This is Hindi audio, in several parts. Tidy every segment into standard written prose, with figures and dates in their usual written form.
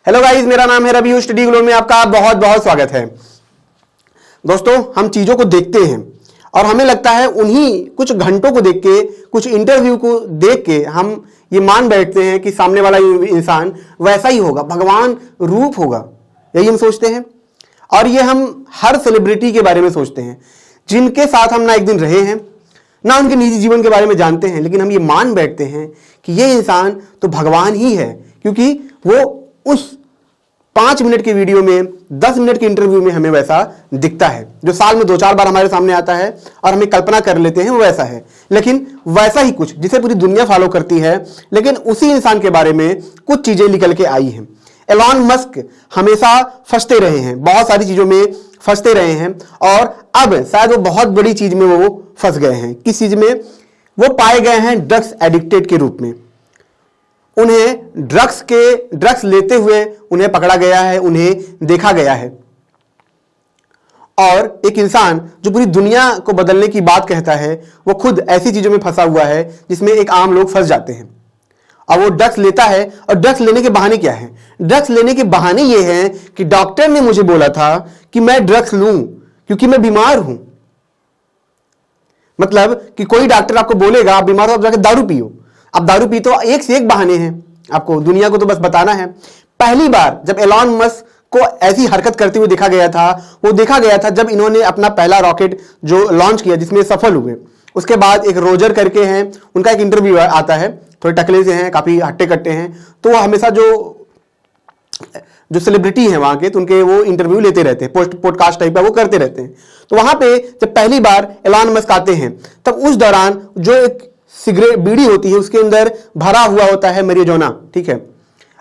हेलो गाइस, मेरा नाम है रवि। स्टडी ग्लो में आपका बहुत बहुत स्वागत है। दोस्तों, हम चीजों को देखते हैं और हमें लगता है उन्हीं कुछ घंटों को देख के, कुछ इंटरव्यू को देख के हम ये मान बैठते हैं कि सामने वाला इंसान वैसा ही होगा, भगवान रूप होगा, यही हम सोचते हैं। और ये हम हर सेलिब्रिटी के बारे में सोचते हैं जिनके साथ हम ना एक दिन रहे हैं, ना उनके निजी जीवन के बारे में जानते हैं, लेकिन हम ये मान बैठते हैं कि ये इंसान तो भगवान ही है, क्योंकि वो उस 5 मिनट के वीडियो में, 10 मिनट के इंटरव्यू में हमें वैसा दिखता है। जो साल में 2-4 बार हमारे सामने आता है और हमें कल्पना कर लेते हैं वो वैसा है, लेकिन वैसा ही कुछ जिसे पूरी दुनिया फॉलो करती है, लेकिन उसी इंसान के बारे में कुछ चीजें निकल के आई हैं। एलॉन मस्क हमेशा फंसते रहे हैं, बहुत सारी चीजों में फंसते रहे हैं और अब शायद वो बहुत बड़ी चीज में वो फंस गए हैं। किस चीज में? वो पाए गए हैं ड्रग्स एडिक्टेड के रूप में। उन्हें ड्रग्स लेते हुए उन्हें पकड़ा गया है, उन्हें देखा गया है। और एक इंसान जो पूरी दुनिया को बदलने की बात कहता है, वो खुद ऐसी चीजों में फंसा हुआ है जिसमें एक आम लोग फंस जाते हैं। और वो ड्रग्स लेता है, और ड्रग्स लेने के बहाने क्या है? ड्रग्स लेने के बहाने ये हैं कि डॉक्टर ने मुझे बोला था कि मैं ड्रग्स लूं क्योंकि मैं बीमार हूं। मतलब कि कोई डॉक्टर आपको बोलेगा आप बीमार हो, आप जाकर दारू पियो। आप दारू पी, तो एक से एक बहाने हैं, आपको दुनिया को तो बस बताना है। पहली बार जब एलॉन मस्क को ऐसी हरकत करते हुए देखा गया था, वो देखा गया था जब इन्होंने अपना पहला रॉकेट जो लॉन्च किया, जिसमें सफल हुए। उसके बाद एक रोजर करके हैं, उनका एक इंटरव्यू आता है, थोड़े टकले से हैं, काफी हट्टे कट्टे हैं, तो वो हमेशा जो सेलिब्रिटी हैं वहां के, तो उनके वो इंटरव्यू लेते रहते हैं, पॉडकास्ट टाइप का वो करते रहते हैं। तो वहां पे जब पहली बार एलॉन मस्क आते हैं, तब उस दौरान जो एक सिगरेट बीड़ी होती है, उसके अंदर भरा हुआ होता है marijuana। ठीक है,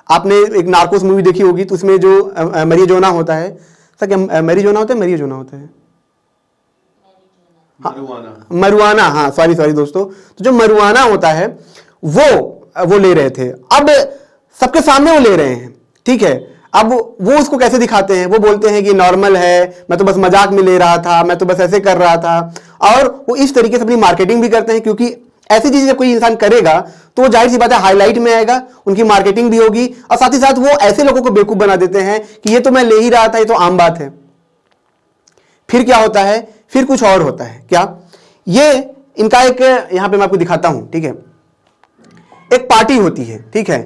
आपने एक नार्कोस मूवी देखी होगी, तो उसमें जो marijuana होता है, सर क्या marijuana होता है? marijuana होता है, मरुआना। हाँ, सॉरी दोस्तों। तो जो मरुआना होता है वो ले रहे थे। अब सबके सामने वो ले रहे हैं, ठीक है। अब वो उसको कैसे दिखाते हैं? वो बोलते हैं कि नॉर्मल है, मैं तो बस मजाक में ले रहा था, मैं तो बस ऐसे कर रहा था। और वो इस तरीके से अपनी मार्केटिंग भी करते हैं, क्योंकि ऐसी चीजें जब कोई इंसान करेगा तो वो जाहिर सी बात है हाईलाइट में आएगा, उनकी मार्केटिंग भी होगी, और साथ ही साथ वो ऐसे लोगों को बेवकूफ बना देते हैं कि ये तो मैं ले ही रहा था, ये तो आम बात है। फिर क्या होता है? फिर कुछ और होता है। क्या? ये इनका एक, यहां पे मैं आपको दिखाता हूं, ठीक है। एक पार्टी होती है, ठीक है।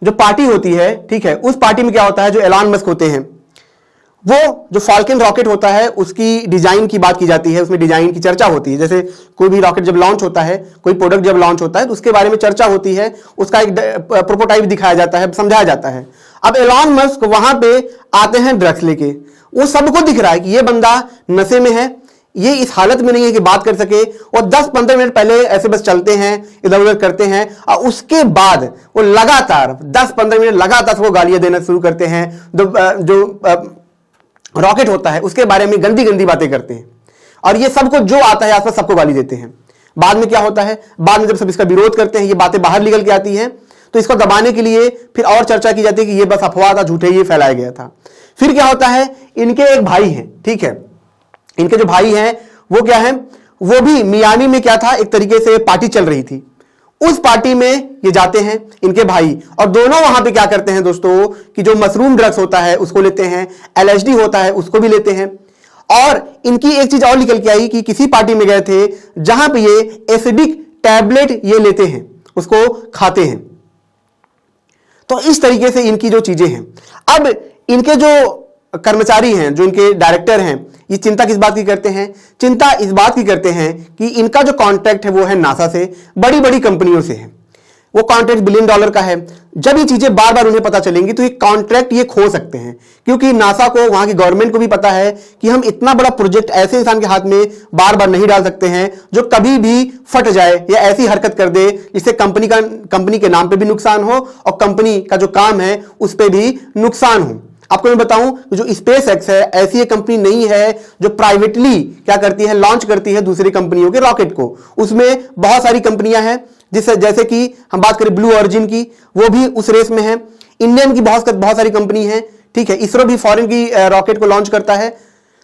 जो पार्टी होती है, ठीक है, उस पार्टी में क्या होता है? जो एलॉन मस्क होते हैं, वो जो फाल्कन रॉकेट होता है उसकी डिजाइन की बात की जाती है, उसमें डिजाइन की चर्चा होती है। जैसे कोई भी रॉकेट जब लॉन्च होता है, कोई प्रोडक्ट जब लॉन्च होता है, तो उसके बारे में चर्चा होती है, उसका एक प्रोटोटाइप दिखाया जाता है, समझाया जाता है। अब एलॉन मस्क वहां पे आते हैं ड्रग्स लेके। वो सबको दिख रहा है कि ये बंदा नशे में है, ये इस हालत में नहीं है कि बात कर सके, और 10-15 मिनट पहले ऐसे बस चलते हैं, इधर उधर करते हैं, और उसके बाद वो लगातार 10-15 मिनट लगातार सबको गालियां देना शुरू करते हैं। जो रॉकेट होता है उसके बारे में गंदी गंदी बातें करते हैं, और ये सबको जो आता है आसपास सबको गाली देते हैं। बाद में क्या होता है? बाद में जब सब इसका विरोध करते हैं, ये बातें बाहर निकल के आती हैं, तो इसको दबाने के लिए फिर और चर्चा की जाती है कि ये बस अफवाह था, झूठे ये फैलाया गया था। फिर क्या होता है? इनके एक भाई हैं, ठीक है, इनके जो भाई हैं वो क्या है? वो भी मियामी में क्या था, एक तरीके से पार्टी चल रही थी, उस पार्टी में ये जाते हैं, इनके भाई, और दोनों वहां पे क्या करते हैं दोस्तों कि जो मशरूम ड्रग्स होता है उसको लेते हैं, LSD होता है उसको भी लेते हैं। और इनकी एक चीज और निकल के आई कि किसी पार्टी में गए थे जहां पे ये एसिडिक टैबलेट ये लेते हैं, उसको खाते हैं। तो इस तरीके से इनकी जो चीजें हैं। अब इनके जो कर्मचारी हैं, जो इनके डायरेक्टर हैं, ये चिंता किस बात की करते हैं? चिंता इस बात की करते हैं कि इनका जो कॉन्ट्रैक्ट है वो है नासा से, बड़ी बड़ी कंपनियों से है। वो कॉन्ट्रैक्ट $1 बिलियन का है। जब ये चीजें बार बार उन्हें पता चलेंगी तो ये कॉन्ट्रैक्ट ये खो सकते हैं, क्योंकि नासा को, वहां की गवर्नमेंट को भी पता है कि हम इतना बड़ा प्रोजेक्ट ऐसे इंसान के हाथ में बार बार नहीं डाल सकते हैं जो कभी भी फट जाए या ऐसी हरकत कर दे जिससे कंपनी के नाम पे भी नुकसान हो और कंपनी का जो काम है उस पर भी नुकसान हो। आपको मैं बताऊं, जो स्पेस एक्स है, ऐसी एक कंपनी नहीं है जो प्राइवेटली क्या करती है, लॉन्च करती है दूसरी कंपनियों के रॉकेट को। उसमें बहुत सारी कंपनियां हैं, जैसे कि हम बात करें ब्लू ऑरिजिन की, वो भी उस रेस में है। इंडियन की बहुत सारी कंपनी है, ठीक है। इसरो भी फॉरेन की रॉकेट को लॉन्च करता है।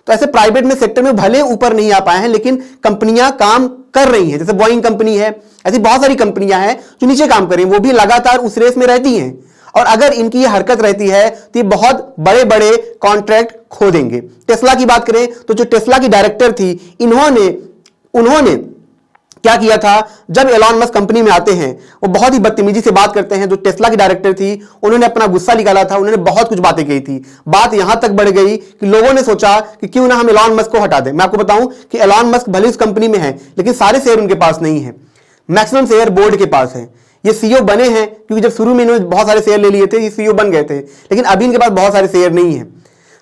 तो ऐसे प्राइवेट में सेक्टर में भले ऊपर नहीं आ पाए हैं, लेकिन कंपनियां काम कर रही हैं। जैसे बोइंग कंपनी है, ऐसी बहुत सारी कंपनियां हैं जो नीचे काम कर रही हैं, वो भी लगातार उस रेस में रहती हैं। और अगर इनकी ये हरकत रहती है तो ये बहुत बड़े बड़े कॉन्ट्रैक्ट खो देंगे। टेस्ला की बात करें तो जो टेस्ला की डायरेक्टर थी, उन्होंने क्या किया था, जब एलॉन मस्क कंपनी में आते हैं वो बहुत ही बदतमीजी से बात करते हैं। जो टेस्ला की डायरेक्टर थी उन्होंने अपना गुस्सा निकाला था, उन्होंने बहुत कुछ बातें कही थी। बात यहां तक बढ़ गई कि लोगों ने सोचा कि क्यों ना हम एलॉन मस्क को हटा दें। मैं आपको बताऊं कि एलॉन मस्क भले उस कंपनी में है लेकिन सारे शेयर उनके पास नहीं है, मैक्सिमम शेयर बोर्ड के पास है। ये सीईओ बने हैं क्योंकि जब शुरू में इन्होंने बहुत सारे शेयर ले लिए थे, ये सीईओ बन गए थे, लेकिन अभी इनके पास बहुत सारे शेयर नहीं है।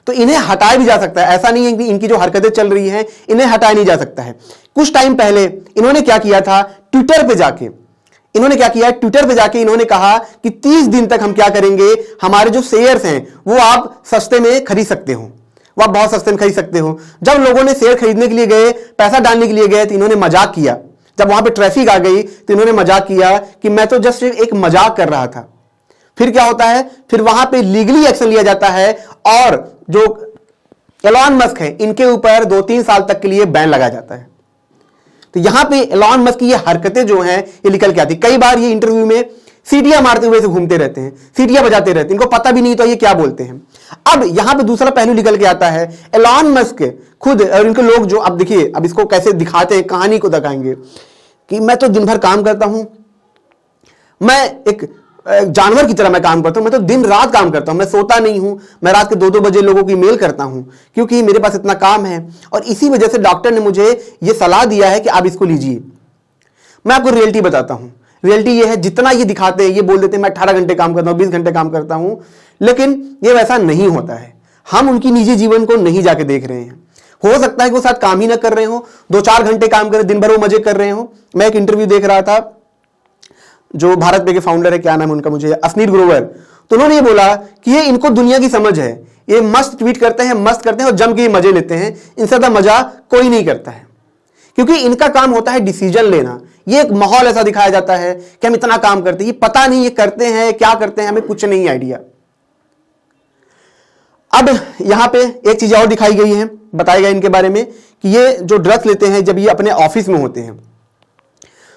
तो इन्हें हटाया भी जा सकता है, ऐसा नहीं है कि इनकी जो हरकतें चल रही हैं इन्हें हटाया नहीं जा सकता है। कुछ टाइम पहले इन्होंने क्या किया था, ट्विटर पे जाके इन्होंने कहा कि 30 दिन तक हम क्या करेंगे, हमारे जो शेयर्स हैं वो आप सस्ते में खरीद सकते हो, वो आप बहुत सस्ते में खरीद सकते हो। जब लोगों ने शेयर खरीदने के लिए गए, पैसा डालने के लिए गए, तो इन्होंने मजाक किया। जब वहां पे ट्रैफिक आ गई तो इन्होंने मजाक किया कि मैं तो जस्ट एक मजाक कर रहा था। फिर क्या होता है, फिर वहां पे लीगली एक्शन लिया जाता है और जो एलॉन मस्क है इनके ऊपर 2-3 साल तक के लिए बैन लगाया जाता है। तो यहां पे एलॉन मस्क की ये हरकतें जो हैं ये निकल के आती। कई बार ये इंटरव्यू में सीटियां मारते हुए से घूमते रहते हैं, सीटियां बजाते रहते हैं, इनको पता भी नहीं तो ये क्या बोलते हैं। अब यहां पे दूसरा पहलू निकल के आता है, एलॉन मस्क खुद और इनके लोग जो, अब देखिए अब इसको कैसे दिखाते हैं, कहानी को दिखाएंगे कि मैं तो दिन भर काम करता हूं, मैं एक जानवर की तरह मैं काम करता हूं, मैं तो दिन रात काम करता हूं, मैं सोता नहीं हूं, मैं रात के 2-2 बजे लोगों की मेल करता हूं क्योंकि मेरे पास इतना काम है और इसी वजह से डॉक्टर ने मुझे यह सलाह दिया है कि आप इसको लीजिए। मैं आपको रियलिटी बताता हूं, रियलिटी ये है, जितना ये दिखाते हैं, ये बोल देते हैं मैं 18 घंटे काम करता हूं, 20 घंटे काम करता हूं, लेकिन ये वैसा नहीं होता है। हम उनकी निजी जीवन को नहीं जाके देख रहे हैं। हो सकता है कि वो साथ काम ही ना कर रहे हो, 2-4 घंटे काम कर, दिन भर वो मजे कर रहे हो। मैं एक इंटरव्यू देख रहा था, जो भारत पे के फाउंडर है, क्या नाम है उनका, मुझे अस्नीर ग्रोवर, तो उन्होंने ये बोला कि ये इनको दुनिया की समझ है, ये मस्त ट्वीट करते हैं, मस्त करते हैं और जम के ये मजे लेते हैं, इनसे ज्यादा मजा कोई नहीं करता है क्योंकि इनका काम होता है डिसीजन लेना। ये एक माहौल ऐसा दिखाया जाता है कि हम इतना काम करते हैं, ये पता नहीं ये करते हैं क्या करते हैं, हमें कुछ नहीं आइडिया। अब यहां पे एक चीज और दिखाई गई है, बताया गया इनके बारे में कि ये जो ड्रग्स लेते हैं जब ये अपने ऑफिस में होते हैं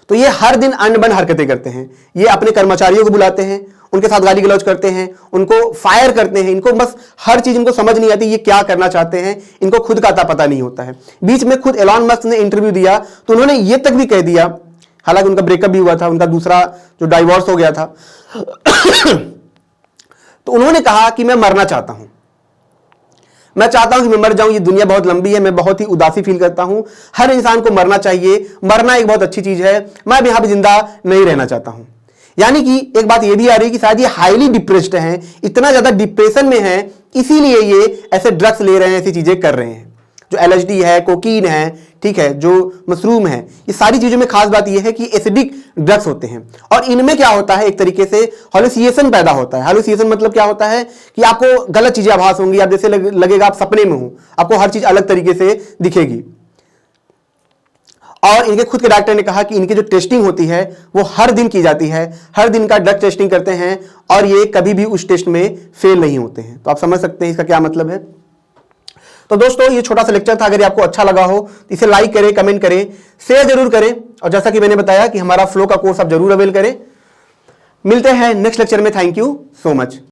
तो ये हर दिन अनबन हरकतें करते हैं। ये अपने कर्मचारियों को बुलाते हैं, उनके साथ गाली गलौज करते हैं, उनको फायर करते हैं, इनको बस हर चीज इनको समझ नहीं आती ये क्या करना चाहते हैं, इनको खुद का अता पता नहीं होता है। बीच में खुद एलॉन मस्क ने इंटरव्यू दिया तो उन्होंने ये तक भी कह दिया, हालांकि उनका ब्रेकअप भी हुआ था, उनका दूसरा जो डाइवोर्स हो गया था तो उन्होंने कहा कि मैं मरना चाहता हूं, मैं चाहता हूं कि मैं मर जाऊं, ये दुनिया बहुत लंबी है, मैं बहुत ही उदासी फील करता हूं, हर इंसान को मरना चाहिए, मरना एक बहुत अच्छी चीज है, मैं अब यहां पे जिंदा नहीं रहना चाहता हूं। यानी कि एक बात ये भी आ रही है कि शायद ये हाईली डिप्रेस्ड हैं, इतना ज्यादा डिप्रेशन में हैं, इसीलिए ये ऐसे ड्रग्स ले रहे हैं, ऐसी चीजें कर रहे हैं। जो LSD है, कोकीन है, ठीक है, जो मशरूम है, ये सारी चीजों में खास बात यह है कि एसिडिक ड्रग्स होते हैं और इनमें क्या होता है, एक तरीके से हॉलुसिनेशन पैदा होता है। हॉलुसिनेशन मतलब क्या होता है कि आपको गलत चीजें आभास होंगी, आप जैसे लगेगा आप सपने में हो, आपको हर चीज अलग तरीके से दिखेगी। और इनके खुद के डॉक्टर ने कहा कि इनकी जो टेस्टिंग होती है वो हर दिन की जाती है, हर दिन का ड्रग टेस्टिंग करते हैं और ये कभी भी उस टेस्ट में फेल नहीं होते हैं। तो आप समझ सकते हैं इसका क्या मतलब है। तो दोस्तों ये छोटा सा लेक्चर था, अगर ये आपको अच्छा लगा हो तो इसे लाइक करें, कमेंट करें, शेयर जरूर करें और जैसा कि मैंने बताया कि हमारा फ्लो का कोर्स आप जरूर अवेल करें। मिलते हैं नेक्स्ट लेक्चर में। Thank you so much.